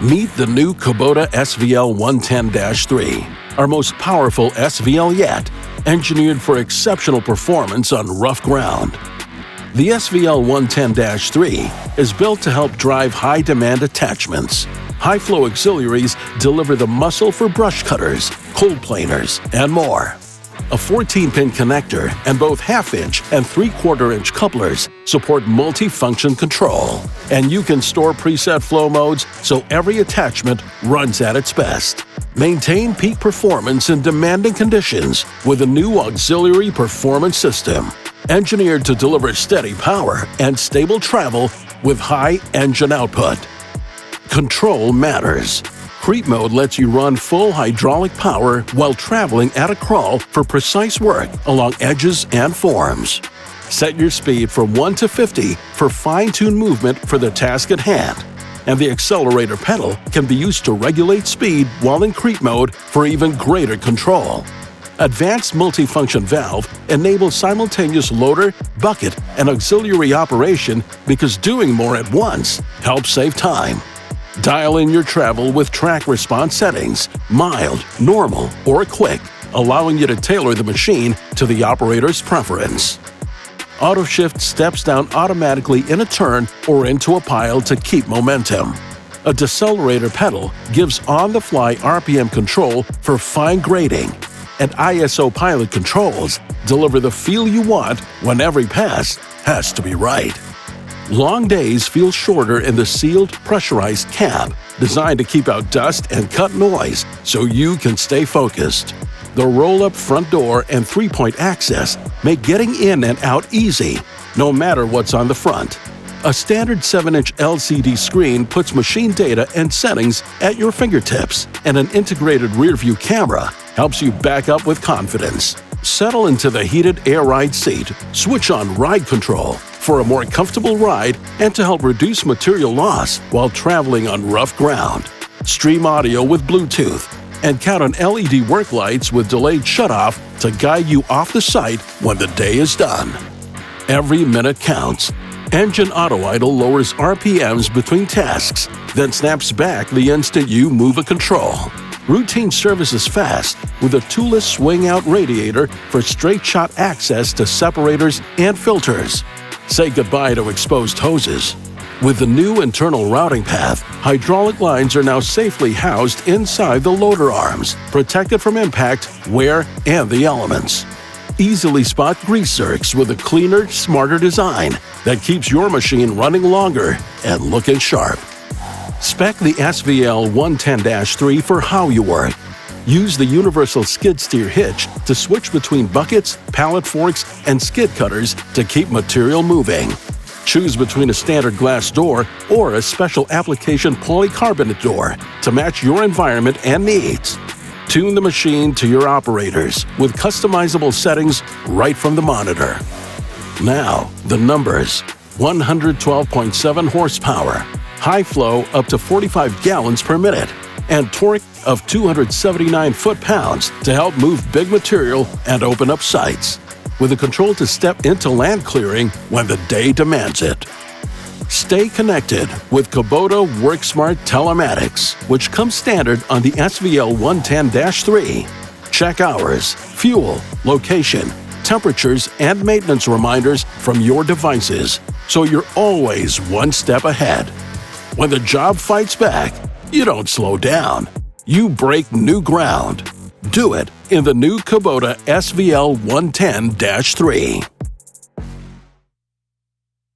Meet the new Kubota SVL110-3, our most powerful SVL yet, engineered for exceptional performance on rough ground. The SVL110-3 is built to help drive high-demand attachments. High-flow auxiliaries deliver the muscle for brush cutters, cold planers, and more. A 14-pin connector and both half-inch and 3/4-inch couplers support multi-function control. And you can store preset flow modes so every attachment runs at its best. Maintain peak performance in demanding conditions with a new auxiliary performance system, engineered to deliver steady power and stable travel with high engine output. Control matters. Creep mode lets you run full hydraulic power while traveling at a crawl for precise work along edges and forms. Set your speed from 1 to 50 for fine-tuned movement for the task at hand, and the accelerator pedal can be used to regulate speed while in creep mode for even greater control. Advanced multifunction valve enables simultaneous loader, bucket, and auxiliary operation because doing more at once helps save time. Dial in your travel with track response settings, mild, normal, or quick, allowing you to tailor the machine to the operator's preference. Auto shift steps down automatically in a turn or into a pile to keep momentum. A decelerator pedal gives on-the-fly RPM control for fine grading, and ISO pilot controls deliver the feel you want when every pass has to be right. Long days feel shorter in the sealed, pressurized cab, designed to keep out dust and cut noise so you can stay focused. The roll-up front door and 3-point access make getting in and out easy, no matter what's on the front. A standard 7-inch LCD screen puts machine data and settings at your fingertips, and an integrated rear-view camera helps you back up with confidence. Settle into the heated air ride seat, switch on ride control for a more comfortable ride and to help reduce material loss while traveling on rough ground. Stream audio with Bluetooth and count on LED work lights with delayed shutoff to guide you off the site when the day is done. Every minute counts. Engine auto idle lowers RPMs between tasks, then snaps back the instant you move a control. Routine service is fast with a toolless swing-out radiator for straight-shot access to separators and filters. Say goodbye to exposed hoses. With the new internal routing path, hydraulic lines are now safely housed inside the loader arms, protected from impact, wear, and the elements. Easily spot grease zerks with a cleaner, smarter design that keeps your machine running longer and looking sharp. Spec the SVL110-3 for how you work. Use the universal skid steer hitch to switch between buckets, pallet forks, and skid cutters to keep material moving. Choose between a standard glass door or a special application polycarbonate door to match your environment and needs. Tune the machine to your operators with customizable settings right from the monitor. Now, the numbers: 112.7 horsepower, high flow up to 45 gallons per minute, and torque of 279 foot-pounds to help move big material and open up sites, with the control to step into land clearing when the day demands it. Stay connected with Kubota WorkSmart Telematics, which comes standard on the SVL110-3. Check hours, fuel, location, temperatures, and maintenance reminders from your devices, so you're always one step ahead. When the job fights back, you don't slow down. You break new ground. Do it in the new Kubota SVL110-3.